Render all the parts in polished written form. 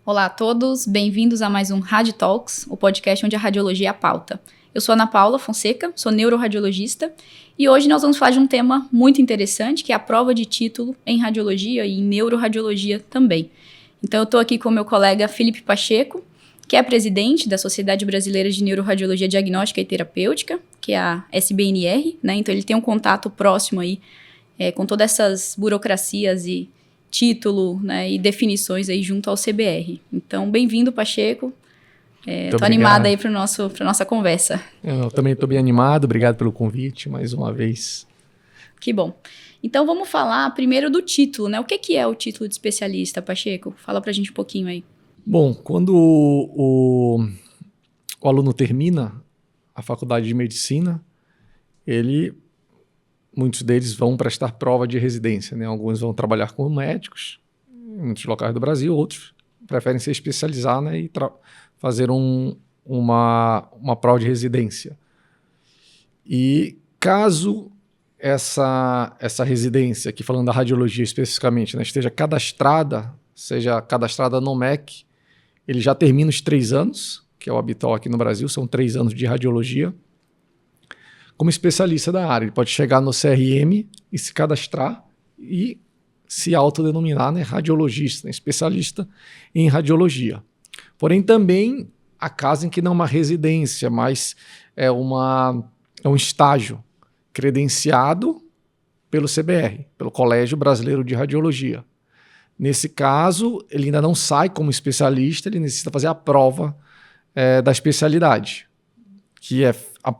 Olá a todos, bem-vindos a mais um Radi Talks, o podcast onde a radiologia é a pauta. Eu sou Ana Paula Fonseca, sou neuroradiologista e hoje nós vamos falar de um tema muito interessante, que é a prova de título em radiologia e em neuroradiologia também. Então eu estou aqui com o meu colega Felipe Pacheco, que é presidente da Sociedade Brasileira de Neuroradiologia Diagnóstica e Terapêutica, que é a SBNR, né? Então ele tem um contato próximo aí com todas essas burocracias e título, né, e definições aí junto ao CBR. Então, bem-vindo, Pacheco. Estou animada aí para nossa conversa. Eu também estou bem animado, obrigado pelo convite mais uma vez. Que bom. Então, vamos falar primeiro do título, né? O que é o título de especialista, Pacheco? Fala para a gente um pouquinho aí. Bom, quando o aluno termina a faculdade de medicina, muitos deles vão prestar prova de residência, né? Alguns vão trabalhar como médicos em muitos locais do Brasil, outros preferem se especializar, né, e fazer uma prova de residência. E caso essa residência, aqui falando da radiologia especificamente, né, seja cadastrada no MEC, ele já termina os 3 anos, que é o habitual aqui no Brasil, são 3 anos de radiologia, como especialista da área. Ele pode chegar no CRM e se cadastrar e se autodenominar, né, radiologista, né, especialista em radiologia. Porém, também há casos em que não é uma residência, mas é um estágio credenciado pelo CBR, pelo Colégio Brasileiro de Radiologia. Nesse caso, ele ainda não sai como especialista, ele necessita fazer a prova da especialidade, que é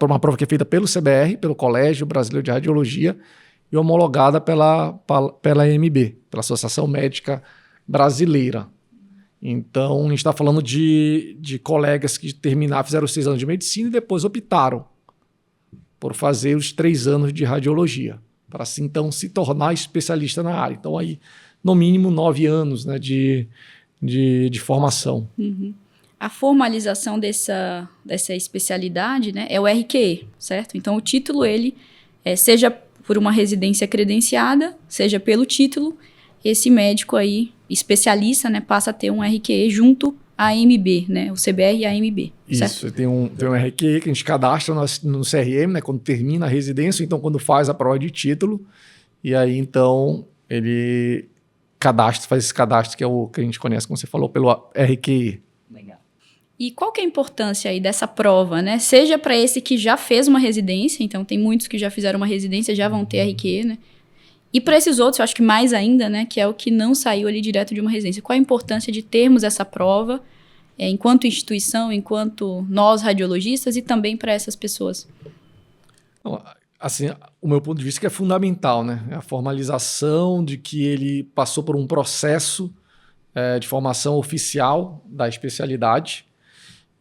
uma prova que é feita pelo CBR, pelo Colégio Brasileiro de Radiologia, e homologada pela AMB, pela Associação Médica Brasileira. Então, a gente está falando de colegas que fizeram os 6 anos de medicina e depois optaram por fazer os 3 anos de radiologia, para assim, então, se tornar especialista na área. Então, aí, no mínimo 9 anos, né, de formação. Uhum. A formalização dessa especialidade, né, é o RQE, certo? Então, o título, seja por uma residência credenciada, seja pelo título, esse médico aí, especialista, né, passa a ter um RQE junto à AMB, né, o CBR e a AMB, certo? Isso, tem um RQE que a gente cadastra no CRM, né, quando termina a residência, então quando faz a prova de título, e aí então ele faz esse cadastro, que é o que a gente conhece, como você falou, pelo RQE. Legal. E qual que é a importância aí dessa prova, né? Seja para esse que já fez uma residência, então tem muitos que já fizeram uma residência, já vão ter RQE, né? E para esses outros, eu acho que mais ainda, né? Que é o que não saiu ali direto de uma residência. Qual a importância de termos essa prova, enquanto instituição, enquanto nós radiologistas e também para essas pessoas? Assim, o meu ponto de vista é que é fundamental, né? É a formalização de que ele passou por um processo de formação oficial da especialidade.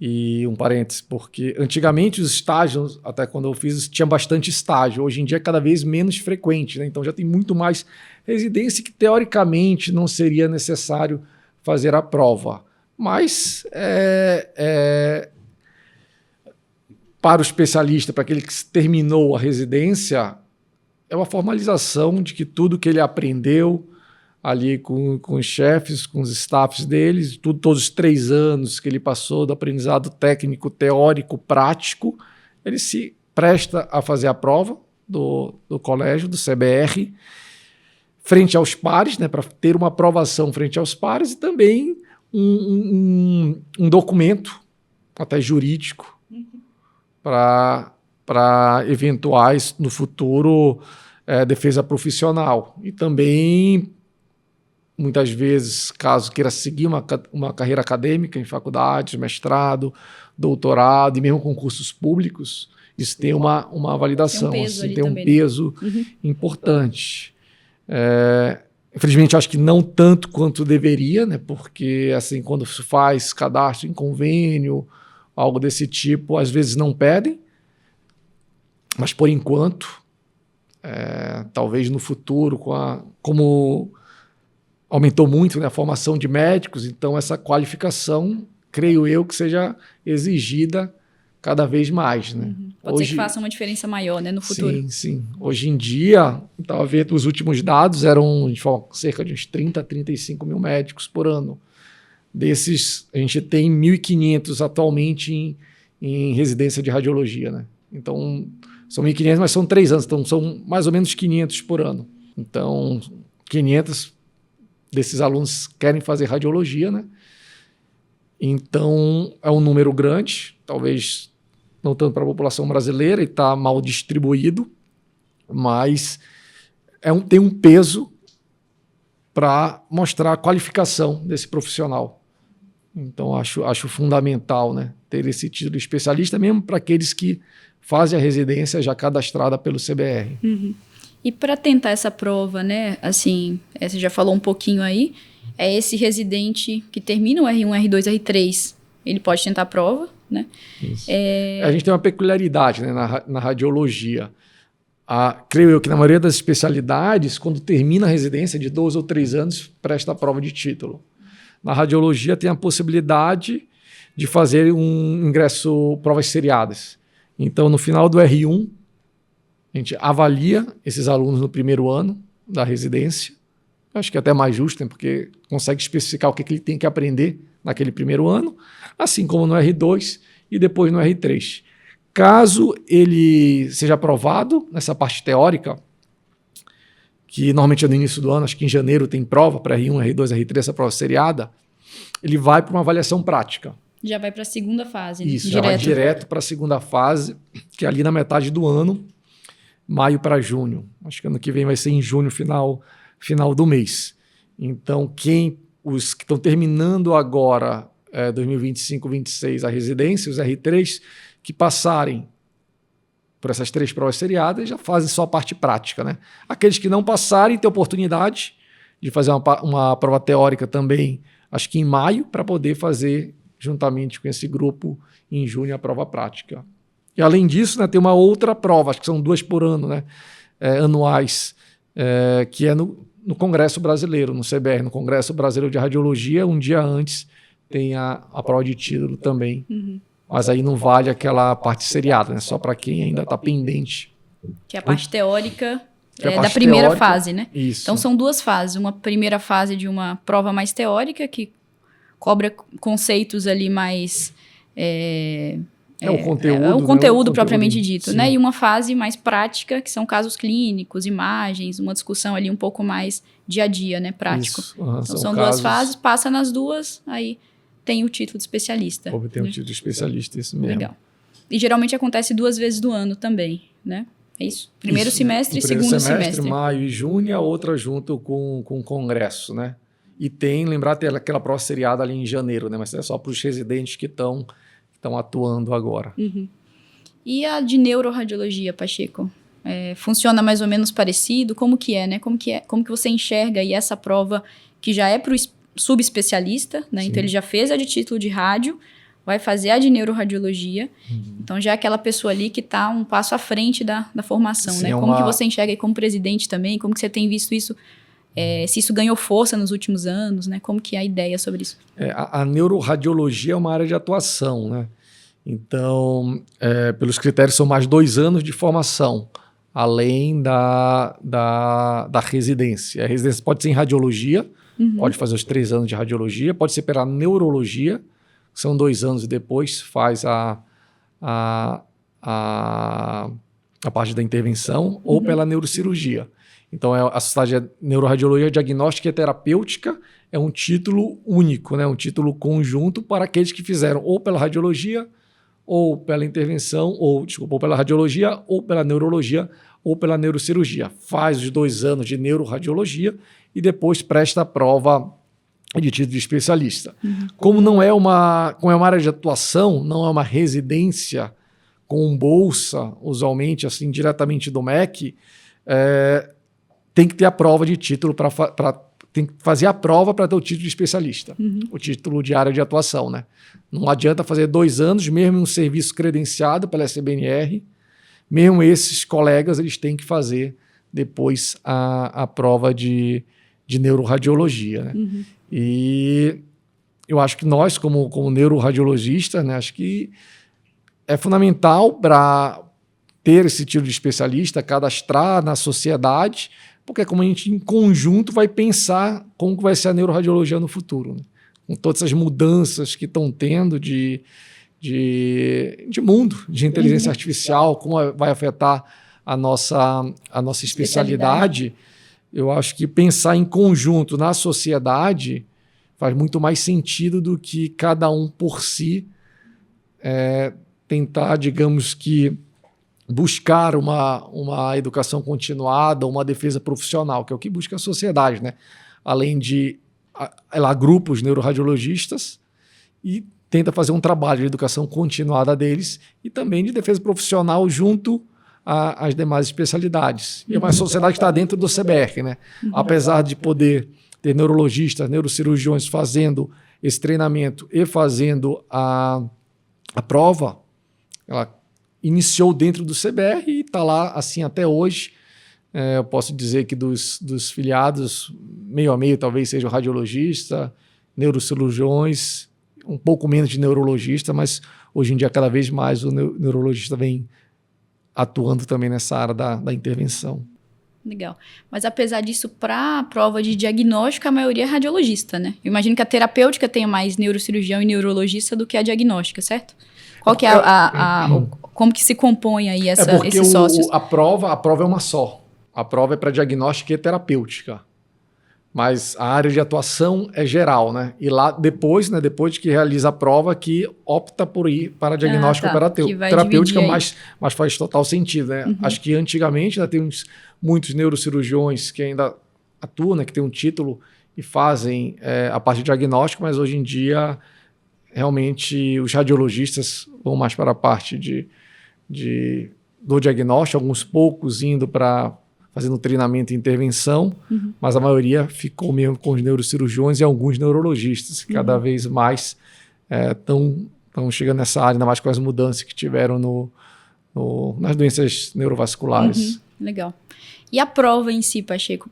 E um parênteses, porque antigamente os estágios, até quando eu fiz, tinha bastante estágio. Hoje em dia é cada vez menos frequente, né? Então já tem muito mais residência que teoricamente não seria necessário fazer a prova. Mas para o especialista, para aquele que terminou a residência, é uma formalização de que tudo que ele aprendeu ali com os chefes, com os staffs deles, todos os 3 anos que ele passou do aprendizado técnico, teórico, prático, ele se presta a fazer a prova do colégio, do CBR, frente aos pares, né, para ter uma aprovação frente aos pares, e também um documento, até jurídico, para eventuais, no futuro, defesa profissional. E também, muitas vezes, caso queira seguir uma carreira acadêmica em faculdades, mestrado, doutorado e mesmo concursos públicos, isso tem uma validação, tem um peso importante. Infelizmente, acho que não tanto quanto deveria, né? Porque assim, quando se faz cadastro em convênio, algo desse tipo, às vezes não pedem, mas por enquanto, talvez no futuro, como aumentou muito, né, a formação de médicos, então essa qualificação, creio eu, que seja exigida cada vez mais, né? Pode ser que faça uma diferença maior, né, no futuro. Sim, sim. Hoje em dia, estava vendo os últimos dados, eram cerca de uns 30 a 35 mil médicos por ano Desses, a gente tem 1.500 atualmente em residência de radiologia, né? Então, são 1.500, mas são 3 anos, então são mais ou menos 500 por ano. Então, 500 desses alunos querem fazer radiologia, né? Então, é um número grande, talvez não tanto para a população brasileira e está mal distribuído, mas tem um peso para mostrar a qualificação desse profissional. Então, acho fundamental, né, ter esse título de especialista, mesmo para aqueles que fazem a residência já cadastrada pelo CBR. Uhum. E para tentar essa prova, né, assim, você já falou um pouquinho aí, é esse residente que termina o R1, R2, R3, ele pode tentar a prova, né? Isso. A gente tem uma peculiaridade, né, na radiologia. Creio eu que na maioria das especialidades, quando termina a residência de 2 ou 3 anos, presta a prova de título. Na radiologia tem a possibilidade de fazer um ingresso, provas seriadas. Então, no final do R1, a gente avalia esses alunos no primeiro ano da residência. Acho que é até mais justo, né, porque consegue especificar o que ele tem que aprender naquele primeiro ano, assim como no R2 e depois no R3. Caso ele seja aprovado nessa parte teórica, que normalmente é no início do ano, acho que em janeiro tem prova para R1, R2, R3, essa prova seriada, ele vai para uma avaliação prática. Já vai para a segunda fase. Isso, já vai direto para a segunda fase, que é ali na metade do ano, maio para junho. Acho que ano que vem vai ser em junho, final do mês. Então, os que estão terminando agora, 2025, 2026, a residência, os R3, que passarem por essas 3 provas seriadas, já fazem só a parte prática, né? Aqueles que não passarem têm oportunidade de fazer uma prova teórica também, acho que em maio, para poder fazer, juntamente com esse grupo, em junho, a prova prática. E além disso, né, tem uma outra prova, acho que são 2 por ano, né, anuais, que é no Congresso Brasileiro, no CBR, no Congresso Brasileiro de Radiologia, um dia antes tem a prova de título também. Uhum. Mas aí não vale aquela parte seriada, né? Só para quem ainda está pendente. Que é a parte teórica parte da primeira teórica, fase, né? Isso. Então são 2 fases. Uma primeira fase de uma prova mais teórica, que cobra conceitos ali mais... o conteúdo propriamente dito, sim. né? E uma fase mais prática, que são casos clínicos, imagens, uma discussão ali um pouco mais dia a dia, né? Prático. Então são 2 fases, passa nas 2, aí tem o título de especialista. Obtém o título de especialista, isso mesmo. Legal. E geralmente acontece 2 vezes do ano também, né? É isso? Primeiro semestre e segundo semestre. Maio e junho, e a outra junto com o congresso, né? E tem aquela prova seriada ali em janeiro, né? Mas é só para os residentes que estão atuando agora. Uhum. E a de neuroradiologia, Pacheco? Funciona mais ou menos parecido? Como que é, né? Como que você enxerga aí essa prova que já é para o subespecialista, né? Então ele já fez a de título de rádio, vai fazer a de neuroradiologia. Uhum. Então já é aquela pessoa ali que está um passo à frente da formação, sim, né? Como que você enxerga aí como presidente também? Como que você tem visto isso? Se isso ganhou força nos últimos anos, né? Como que é a ideia sobre isso? A neuroradiologia é uma área de atuação, né? Então, pelos critérios, são mais 2 anos de formação, além da residência. A residência pode ser em radiologia, pode fazer os 3 anos de radiologia, pode ser pela neurologia, são 2 anos e depois faz a parte da intervenção, ou pela neurocirurgia. Então, a Sociedade de Neuroradiologia Diagnóstica e Terapêutica é um título único, né? Um título conjunto para aqueles que fizeram ou pela radiologia, ou pela intervenção, ou pela radiologia, ou pela neurologia, ou pela neurocirurgia. Faz os 2 anos de neuroradiologia e depois presta a prova de título de especialista. Uhum. Como é uma área de atuação, não é uma residência com bolsa, usualmente assim, diretamente do MEC, tem que ter a prova de título tem que fazer a prova para ter o título de especialista, o título de área de atuação, né? Não adianta fazer 2 anos, mesmo em um serviço credenciado pela SBNR, mesmo esses colegas, eles têm que fazer depois a prova de neuroradiologia, né? Uhum. E eu acho que nós, como neuroradiologistas, né, acho que é fundamental para ter esse título de especialista, cadastrar na sociedade, porque é como a gente, em conjunto, vai pensar como que vai ser a neuroradiologia no futuro, né? com todas essas mudanças que estão tendo de mundo, de inteligência artificial, como vai afetar a nossa especialidade, eu acho que pensar em conjunto na sociedade faz muito mais sentido do que cada um por si tentar, digamos que, buscar uma educação continuada, uma defesa profissional, que é o que busca a sociedade, né? Além de grupos neuroradiologistas e tenta fazer um trabalho de educação continuada deles e também de defesa profissional junto às demais especialidades. E é uma sociedade que está dentro do CBR, né? Apesar de poder ter neurologistas, neurocirurgiões fazendo esse treinamento e fazendo a prova, ela iniciou dentro do CBR e está lá assim até hoje. Eu posso dizer que dos filiados, meio a meio talvez seja o radiologista, neurocirurgiões, um pouco menos de neurologista, mas hoje em dia cada vez mais o neurologista vem atuando também nessa área da intervenção. Legal. Mas apesar disso, para a prova de diagnóstico, a maioria é radiologista, né? Eu imagino que a terapêutica tenha mais neurocirurgião e neurologista do que a diagnóstica, certo? Qual que é como que se compõe aí esses sócios? A prova é uma só. A prova é para diagnóstica e terapêutica. Mas a área de atuação é geral, né? E lá depois de que realiza a prova, que opta por ir para diagnóstico terapêutica, mas faz total sentido, né? Acho que antigamente ainda tem muitos neurocirurgiões que ainda atuam, né? Que tem um título e fazem a parte de diagnóstico, mas hoje em dia realmente os radiologistas vão mais para a parte do diagnóstico, alguns poucos indo para fazendo treinamento e intervenção, mas a maioria ficou mesmo com os neurocirurgiões e alguns neurologistas, que cada vez mais estão chegando nessa área, ainda mais com as mudanças que tiveram nas doenças neurovasculares. Legal. E a prova em si, Pacheco,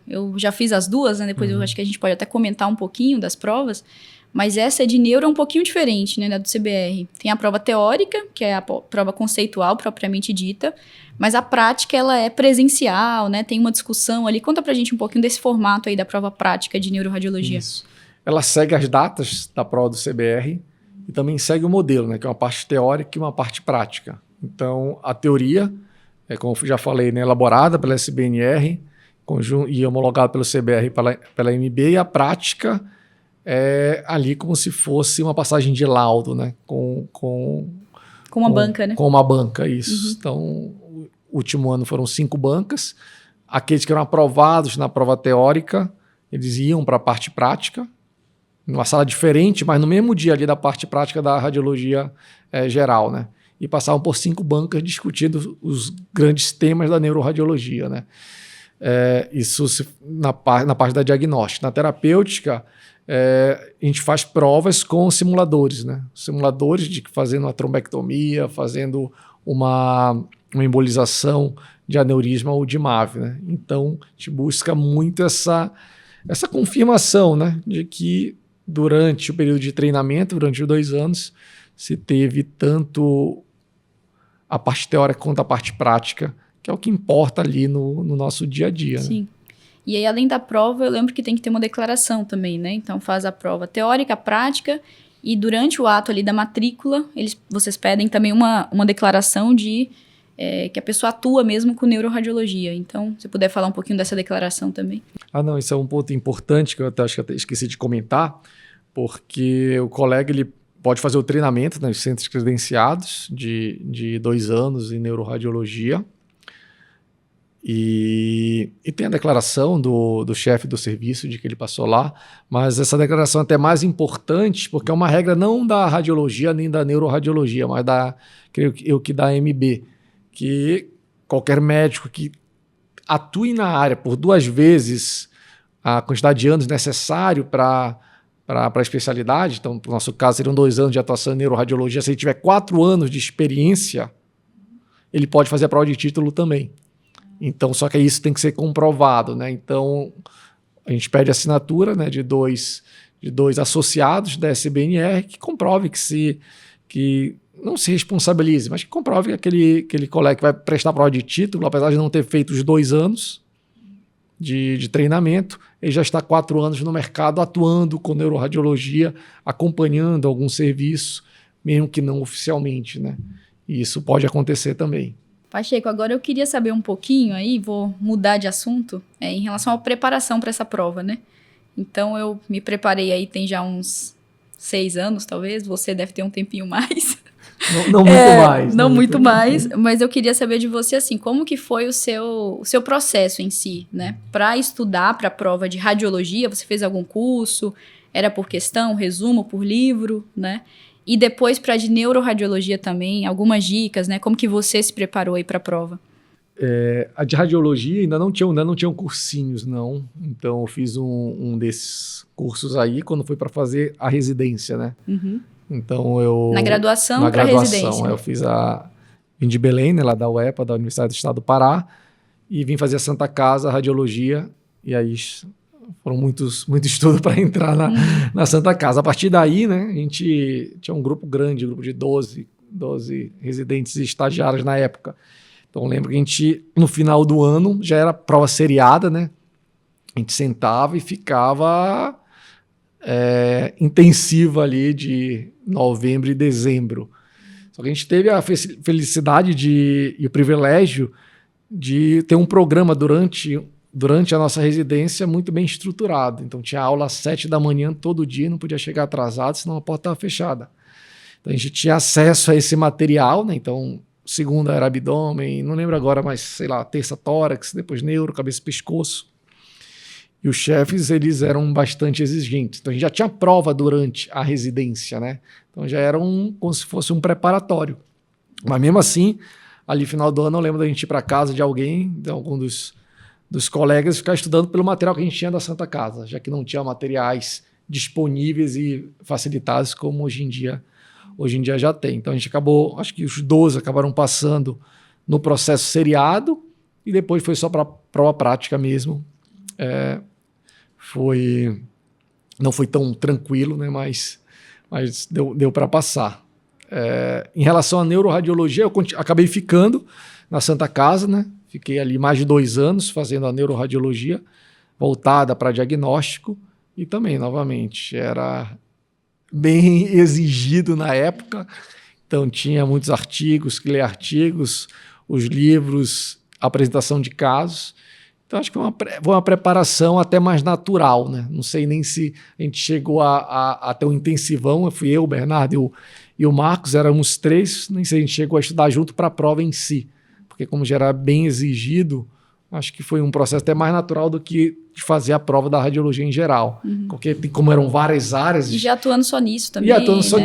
eu já fiz as duas, né? Depois eu acho que a gente pode até comentar um pouquinho das provas, mas essa de neuro é um pouquinho diferente, né, da do CBR. Tem a prova teórica, que é a prova conceitual propriamente dita, mas a prática ela é presencial, né? Tem uma discussão ali. Conta pra gente um pouquinho desse formato aí da prova prática de neuroradiologia. Isso. Ela segue as datas da prova do CBR e também segue o modelo, né, que é uma parte teórica e uma parte prática. Então, a teoria, como eu já falei, né, elaborada pela SBNR e homologada pelo CBR e pela MB, e a prática é ali como se fosse uma passagem de laudo, né? Com uma banca, né? Com uma banca, isso. Então, o último ano foram 5 bancas. Aqueles que eram aprovados na prova teórica, eles iam para a parte prática, numa sala diferente, mas no mesmo dia ali da parte prática da radiologia geral, né? E passavam por 5 bancas discutindo os grandes temas da neuroradiologia, né? Isso na parte da diagnóstica. Na terapêutica, a gente faz provas com simuladores, né? Simuladores de fazendo uma trombectomia, fazendo uma embolização de aneurisma ou de MAV, né? Então, a gente busca muito essa confirmação, né? De que durante o período de treinamento, durante os 2 anos, se teve tanto a parte teórica quanto a parte prática, que é o que importa ali no nosso dia a dia. Sim. Né? E aí, além da prova, eu lembro que tem que ter uma declaração também, né? Então, faz a prova teórica, prática, e durante o ato ali da matrícula, vocês pedem também uma declaração de que a pessoa atua mesmo com neuroradiologia. Então, se puder falar um pouquinho dessa declaração também. Não, isso é um ponto importante que eu acho que até esqueci de comentar, porque o colega ele pode fazer o treinamento nos centros credenciados de 2 anos em neuroradiologia, e tem a declaração do chefe do serviço de que ele passou lá, mas essa declaração é até mais importante porque é uma regra não da radiologia nem da neuroradiologia, mas creio eu que da MB, que qualquer médico que atue na área por 2 vezes a quantidade de anos necessário para a especialidade, então no nosso caso seriam 2 anos de atuação em neuroradiologia, se ele tiver 4 anos de experiência, ele pode fazer a prova de título também. Então, só que isso tem que ser comprovado, né? Então, a gente pede assinatura, né, de dois associados da SBNR que comprove que não se responsabilize, mas que comprove que aquele colega que vai prestar a prova de título, apesar de não ter feito os 2 anos de treinamento, ele já está há 4 anos no mercado atuando com neuroradiologia, acompanhando algum serviço, mesmo que não oficialmente, né? E isso pode acontecer também. Pacheco, agora eu queria saber um pouquinho aí, vou mudar de assunto, em relação à preparação para essa prova, né? Então eu me preparei aí tem já uns 6 anos, talvez, você deve ter um tempinho mais. Não muito mais. Não muito mais, mas eu queria saber de você, assim, como que foi o seu processo em si, né? Para estudar para a prova de radiologia, você fez algum curso? Era por questão, resumo, por livro, né? E depois para de neuroradiologia também, algumas dicas, né? Como que você se preparou aí para a prova? A de radiologia ainda não tinham cursinhos, não. Então eu fiz um desses cursos aí quando foi para fazer a residência, né? Uhum. Então eu... Na graduação para residência. Eu vim de Belém, né, lá da UEPA, da Universidade do Estado do Pará, e vim fazer a Santa Casa, radiologia, e aí foram muito estudo para entrar na Santa Casa. A partir daí, né, a gente tinha um grupo grande, um grupo de 12 residentes e estagiários na época. Então eu lembro que a gente, no final do ano, já era prova seriada, né? A gente sentava e ficava intensiva ali de novembro e dezembro. Só que a gente teve a felicidade e o privilégio de ter um programa durante a nossa residência muito bem estruturado. Então tinha aula às 7 da manhã todo dia, não podia chegar atrasado, senão a porta estava fechada. Então a gente tinha acesso a esse material, né? Então segunda era abdômen, não lembro agora, mas sei lá, terça tórax, depois neuro, cabeça e pescoço. E os chefes, eles eram bastante exigentes. Então a gente já tinha prova durante a residência, né? Então já era como se fosse um preparatório. Mas mesmo assim, ali final do ano, eu lembro da gente ir para casa de alguém, de algum dos colegas, ficar estudando pelo material que a gente tinha da Santa Casa, já que não tinha materiais disponíveis e facilitados como hoje em dia já tem. Então a gente acabou, acho que os 12 acabaram passando no processo seriado e depois foi só para prova prática mesmo. Não foi tão tranquilo, né? Mas deu para passar. Em relação à neuroradiologia, eu acabei ficando na Santa Casa, né? Fiquei ali mais de 2 anos fazendo a neuroradiologia voltada para diagnóstico e também, novamente, era bem exigido na época. Então tinha muitos artigos, que ler artigos, os livros, apresentação de casos. Então acho que foi uma preparação até mais natural, né? Não sei nem se a gente chegou a ter um intensivão, fui eu, o Bernardo e o Marcos, éramos 3, nem sei se a gente chegou a estudar junto para a prova em si, porque como já era bem exigido, acho que foi um processo até mais natural do que de fazer a prova da radiologia em geral. Uhum. Porque como eram várias áreas... E já atuando só nisso também,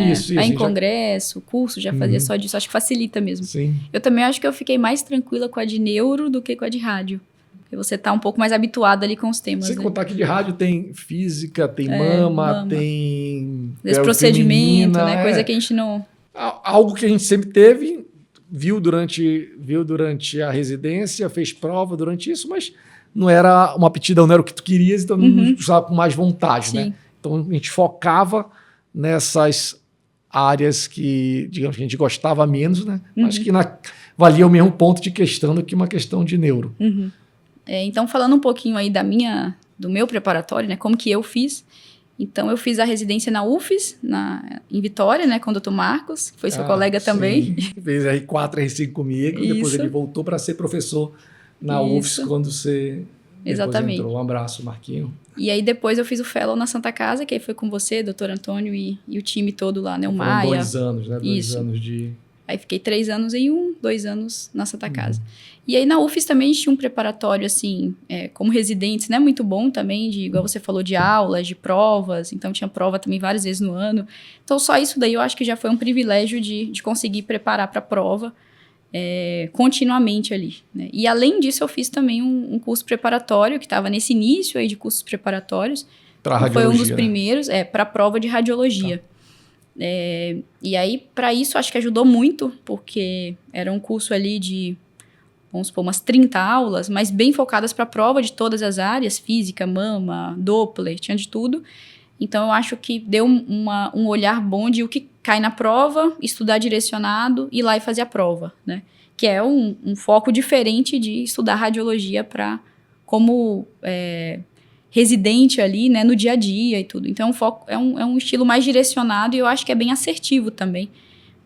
nisso. Aí em congresso, curso, já fazia só disso. Acho que facilita mesmo. Sim. Eu também acho que eu fiquei mais tranquila com a de neuro do que com a de rádio. Porque você está um pouco mais habituado ali com os temas. Sem contar que de rádio tem física, tem mama, tem... Esse procedimento, né? Coisa que a gente não... Algo que a gente sempre teve, viu durante a residência, fez prova durante isso, mas não era uma aptidão, não era o que tu querias, então não usava com mais vontade, né? Então a gente focava nessas áreas que, digamos, que a gente gostava menos, né? Mas que valia o mesmo ponto de questão do que uma questão de neuro. Então, falando um pouquinho aí do meu preparatório, né? Como que eu fiz. Então, eu fiz a residência na UFES, em Vitória, né? Com o Dr. Marcos, que foi seu colega também. Fez R4, R5 comigo, depois ele voltou para ser professor na UFES quando você Exatamente. Entrou. Um abraço, Marquinho. E aí depois eu fiz o Fellow na Santa Casa, que aí foi com você, Dr. Antônio e o time todo lá, né? O Maia. 2 anos, né? 2 anos de... Aí fiquei 3 anos em 2 anos na Santa Casa. E aí na UFES também a gente tinha um preparatório, assim, como residentes, né? Muito bom também, igual você falou, de aulas, de provas. Então tinha prova também várias vezes no ano. Então só isso daí eu acho que já foi um privilégio de conseguir preparar para a prova continuamente ali, né? E além disso eu fiz também um curso preparatório, que estava nesse início aí de cursos preparatórios. Para radiologia, foi um dos primeiros, para a prova de radiologia. Tá. E aí, para isso, acho que ajudou muito, porque era um curso ali de, vamos supor, umas 30 aulas, mas bem focadas para a prova de todas as áreas, física, mama, Doppler, tinha de tudo. Então, eu acho que deu um olhar bom de o que cai na prova, estudar direcionado, ir lá e fazer a prova, né? Que é um foco diferente de estudar radiologia para como residente ali, né, no dia a dia e tudo. Então, o foco é um estilo mais direcionado e eu acho que é bem assertivo também,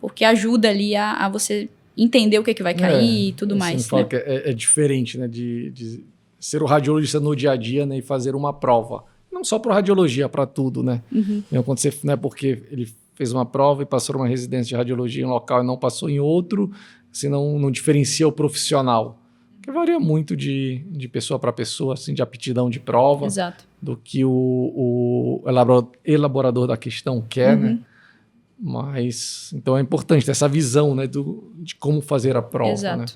porque ajuda ali a você entender o que vai cair e tudo mais. Fala, né? Que é diferente, né, de ser o radiologista no dia a dia, né, e fazer uma prova. Não só para radiologia, para tudo, né? Não é porque ele fez uma prova e passou uma residência de radiologia em um local e não passou em outro, assim, não diferencia o profissional. Que varia muito de pessoa para pessoa, assim, de aptidão de prova. Exato. Do que o elaborador da questão quer, né? Mas, então é importante ter essa visão, né, de como fazer a prova. Exato. Né?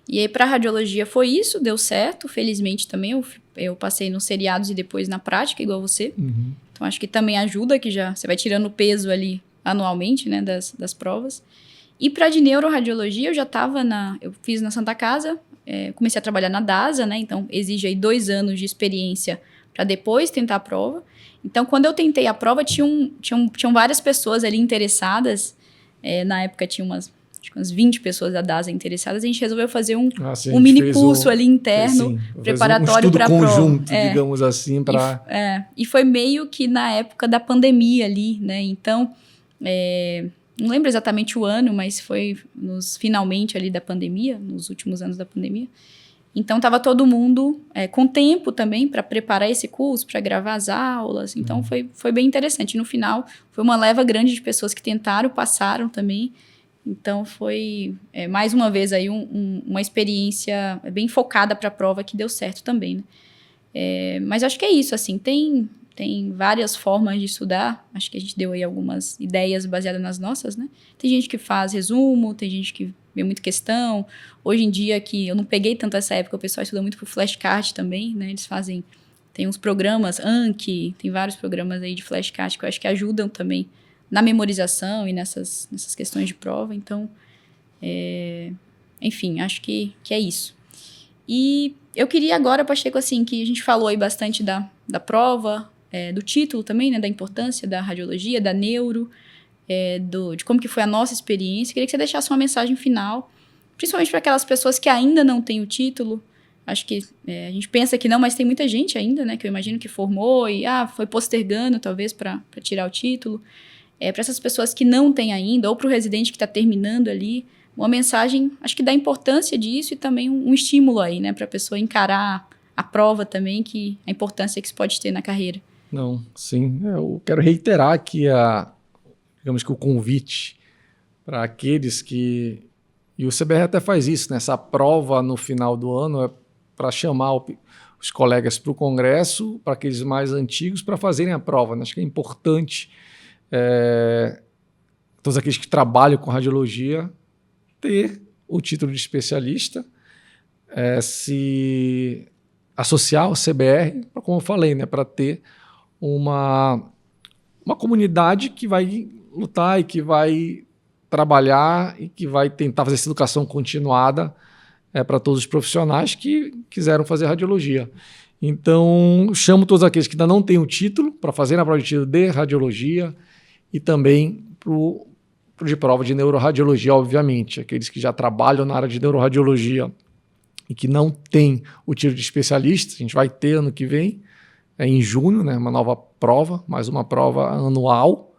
E aí, para radiologia foi isso, deu certo. Felizmente também eu passei nos seriados e depois na prática, igual você. Então, acho que também ajuda, que já você vai tirando o peso ali anualmente, né, das provas. E para de neuroradiologia, eu fiz na Santa Casa, comecei a trabalhar na DASA, né, então exige aí 2 anos de experiência para depois tentar a prova. Então, quando eu tentei a prova, tinham várias pessoas ali interessadas. Na época tinha umas 20 pessoas da DASA interessadas. A gente resolveu fazer um mini curso ali interno, preparatório para a prova. Um estudo conjunto, digamos assim, para... E foi meio que na época da pandemia ali, né? Então, não lembro exatamente o ano, mas foi finalmente ali da pandemia, nos últimos anos da pandemia. Então, estava todo mundo com tempo também para preparar esse curso, para gravar as aulas. Então, foi bem interessante. No final, foi uma leva grande de pessoas que tentaram, passaram também. Então, foi, mais uma vez, aí uma experiência bem focada para a prova que deu certo também. Né? Mas acho que é isso, assim, tem várias formas de estudar. Acho que a gente deu aí algumas ideias baseadas nas nossas, né? Tem gente que faz resumo, tem gente que vê muito questão. Hoje em dia, que eu não peguei tanto essa época, o pessoal estuda muito por flashcard também, né? Eles tem uns programas, Anki, tem vários programas aí de flashcard que eu acho que ajudam também na memorização e nessas questões de prova. Então, enfim, acho que é isso. E eu queria agora, Pacheco, assim, que a gente falou aí bastante da prova, do título também, né, da importância da radiologia, da neuro, de como que foi a nossa experiência. Queria que você deixasse uma mensagem final, principalmente para aquelas pessoas que ainda não têm o título. Acho que a gente pensa que não, mas tem muita gente ainda, né, que eu imagino que formou e foi postergando, talvez, para tirar o título. Para essas pessoas que não têm ainda, ou para o residente que está terminando ali, uma mensagem, acho que da importância disso e também um estímulo aí, né, para a pessoa encarar a prova também, que a importância que isso pode ter na carreira. Não, sim. Eu quero reiterar aqui digamos que o convite para aqueles que... E o CBR até faz isso, né? Essa prova no final do ano é para chamar os colegas para o congresso, para aqueles mais antigos, para fazerem a prova. Né? Acho que é importante todos aqueles que trabalham com radiologia ter o título de especialista, se associar ao CBR, como eu falei, né? Para ter uma comunidade que vai lutar e que vai trabalhar e que vai tentar fazer essa educação continuada para todos os profissionais que quiseram fazer radiologia. Então, chamo todos aqueles que ainda não têm o título para fazer a prova de título de radiologia e também de prova de neuroradiologia, obviamente. Aqueles que já trabalham na área de neuroradiologia e que não têm o título de especialista, a gente vai ter ano que vem, em junho, né, uma nova prova, mais uma prova anual.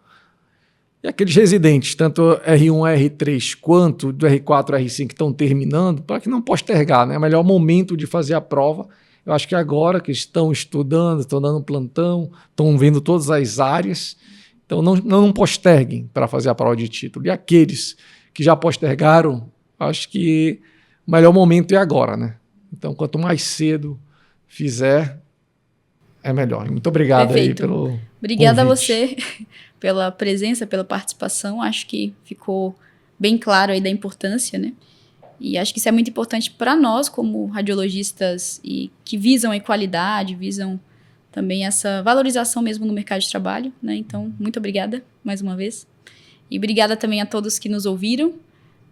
E aqueles residentes, tanto R1, R3, quanto do R4, R5, que estão terminando, para que não postergar, né? É o melhor momento de fazer a prova. Eu acho que agora que estão estudando, estão dando plantão, estão vendo todas as áreas, então não posterguem para fazer a prova de título. E aqueles que já postergaram, acho que o melhor momento é agora, né? Então, quanto mais cedo fizer, é melhor. Muito obrigado. Perfeito. Aí pelo Obrigada convite. A você pela presença, pela participação. Acho que ficou bem claro aí da importância, né? E acho que isso é muito importante para nós, como radiologistas, e que visam a equalidade, visam também essa valorização mesmo no mercado de trabalho, né? Então, muito obrigada mais uma vez. E obrigada também a todos que nos ouviram.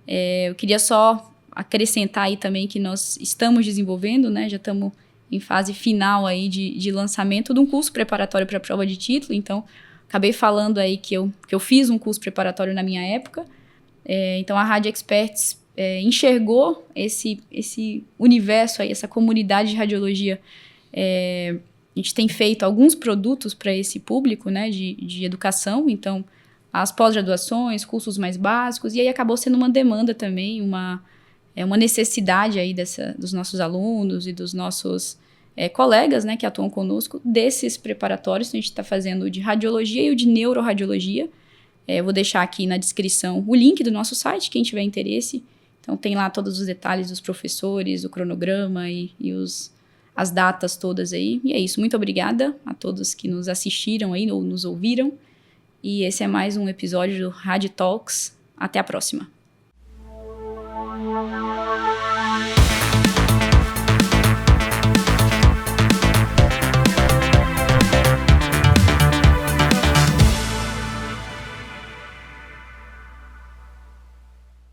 Eu queria só acrescentar aí também que nós estamos desenvolvendo, né? Já estamos em fase final aí de lançamento de um curso preparatório para a prova de título. Então, acabei falando aí que eu fiz um curso preparatório na minha época. Então, a Radi Experts enxergou esse universo aí, essa comunidade de radiologia gente tem feito alguns produtos para esse público, né, de educação, então as pós-graduações, cursos mais básicos, e aí acabou sendo uma demanda também, uma necessidade aí dos nossos alunos e dos nossos colegas, né, que atuam conosco, desses preparatórios. Então, a gente está fazendo o de radiologia e o de neuroradiologia. Eu vou deixar aqui na descrição o link do nosso site, quem tiver interesse. Então, tem lá todos os detalhes dos professores, o cronograma e as datas todas aí. E é isso. Muito obrigada a todos que nos assistiram aí ou nos ouviram. E esse é mais um episódio do Rad Talks. Até a próxima.